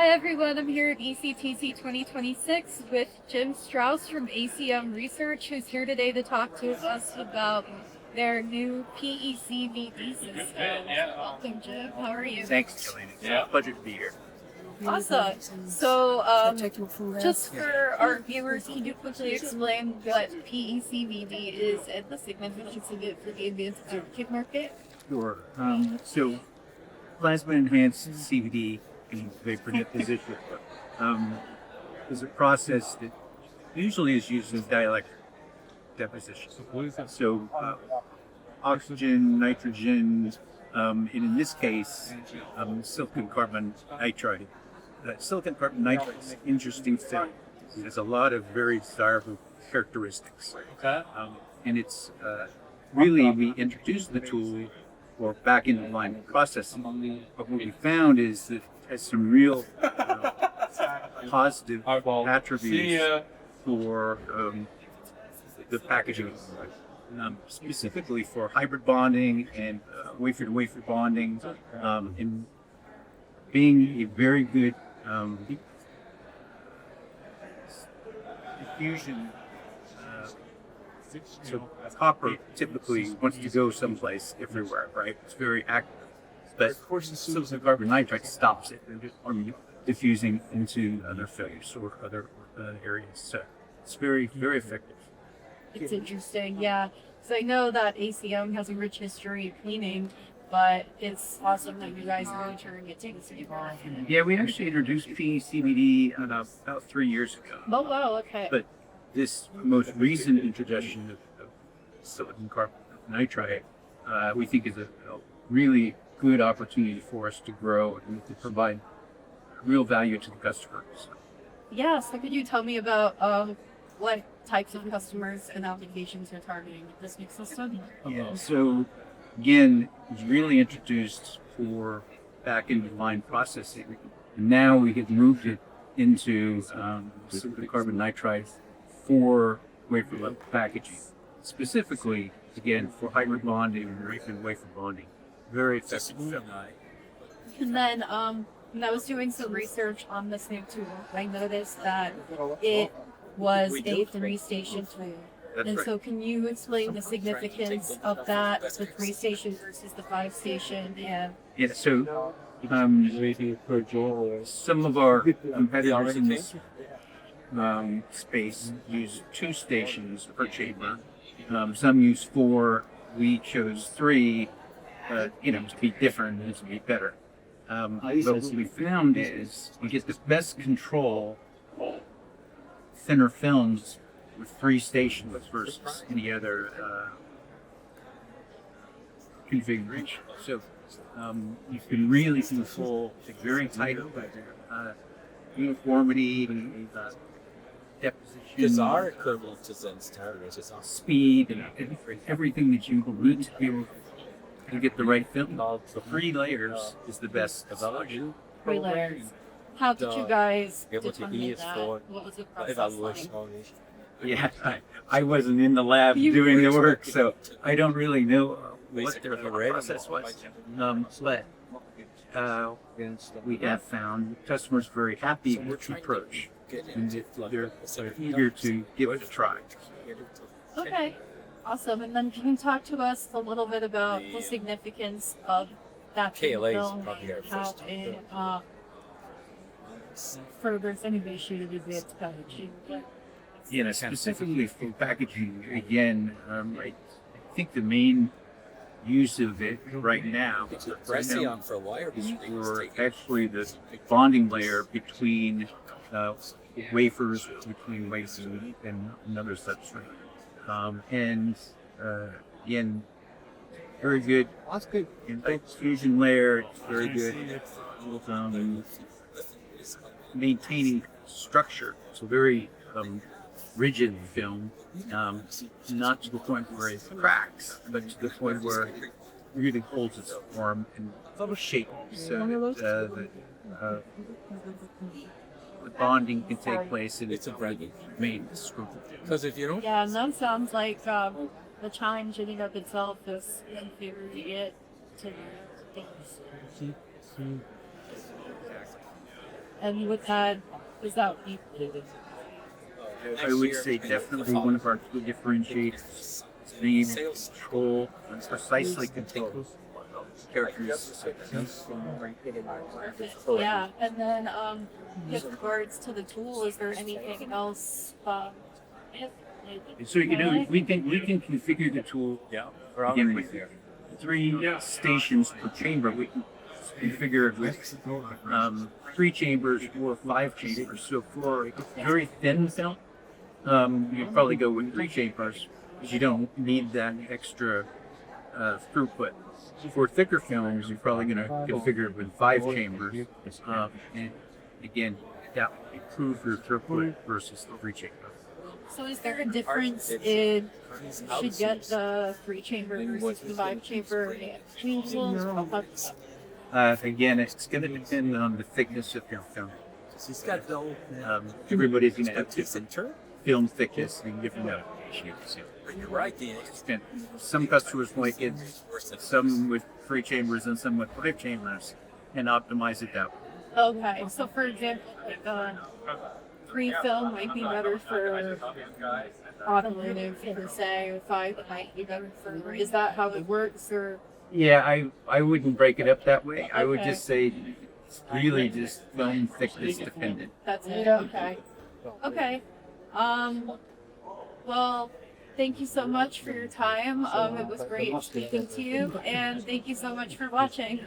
Hi everyone, I'm here at ECTC 2026 with Jim Straus from ACM Research, who's here today to talk to us about their new PECVD system. Welcome, Jim. How are you? Thanks, Jillian. It's a pleasure to be here. Awesome. So, just for our viewers, can you quickly explain what PECVD is and the significance of it for the advanced certificate market? Sure. So, plasma-enhanced CVD in vapor deposition is a process that usually is used in dielectric deposition. So, oxygen, nitrogen, and in this case, silicon carbon nitride. Silicon carbon nitride is an interesting thing. It has a lot of very desirable characteristics. And it's really, we introduced the tool for back end line processing. But what we found is that it has some real positive attributes for the packaging, specifically for hybrid bonding and wafer-to-wafer bonding, and being a very good diffusion. So copper typically wants to go someplace everywhere, right? It's very active. But silicon carbon nitride stops it from diffusing into other failures or other areas. So it's very, very effective. It's interesting, yeah. So I know that ACM has a rich history of cleaning, but it's awesome that you guys are really turning it to the city market. Yeah, we actually introduced PECVD about 3 years ago. Oh, wow, okay. But this most recent introduction of silicon carbon nitride, we think is a really good opportunity for us to grow and to provide real value to the customers. Yeah, so could you tell me about what types of customers and applications you're targeting with this new system? Yeah, so again, it's really introduced for back-end line processing. And now we have moved it into silicon carbon nitride for wafer level packaging, specifically again for hybrid bonding and wafer bonding. Very effective. And then when I was doing some research on this new tool, I noticed that it was a 3-station tool. And so can you explain the significance of that, the 3-station versus the 5-station? And yeah, so some of our competitors in this space use 2 stations per chamber. Some use 4. We chose 3, to be different and to be better. But what we found is we get the best control, thinner films with 3 stations versus any other configuration. So you can really control a very tight uniformity, deposition, speed, and everything that you need to be able to get the right film. So 3 layers is the best of all. 3 layers. How did you guys determine that? What was the process like? Yeah, I wasn't in the lab doing the work, so I don't really know what their process was. But we have found customers very happy with the approach, and they're eager to give it a try. Okay, awesome. And then can you talk to us a little bit about the significance of that film and how it furthers innovation in advanced packaging? Specifically for packaging, again, I think the main use of it right now is for actually the bonding layer between wafers, between wafers and another substrate. Again, very good in diffusion layer. It's very good maintaining structure. So very rigid film, not to the point where it cracks, but to the point where it really holds its form and shape, so that the bonding can take place and it's already made screw. Yeah, and that sounds like the challenge in and of itself is configuring it to things. And with that, is that I would say definitely one of our key differentiators is being able to control and precisely control characteristics. yeah? And then with regards to the tool, is there anything else? So we can configure the tool again with 3 stations per chamber. We can configure it with 3 chambers or 5 chambers. So for a very thin film, you'd probably go with 3 chambers because you don't need that extra throughput. For thicker films, you're probably going to configure it with 5 chambers, and again, that will improve your throughput versus the 3 chamber. So is there a difference in should get the 3 chamber versus the 5 chamber tools? Again, it's going to depend on the thickness of your film. Everybody's going to have different film thickness and different applications. And some customers like it, some with 3 chambers and some with 5 chambers, and optimize it that way. Okay, so for example, like 3 film might be better for automotive, per se, or 5 might be better for. Is that how it works, or? Yeah, I wouldn't break it up that way. I would Okay. just say it's really just film thickness dependent. That's it. Okay. Okay. Well, thank you so much for your time. It was great speaking to you, and thank you so much for watching.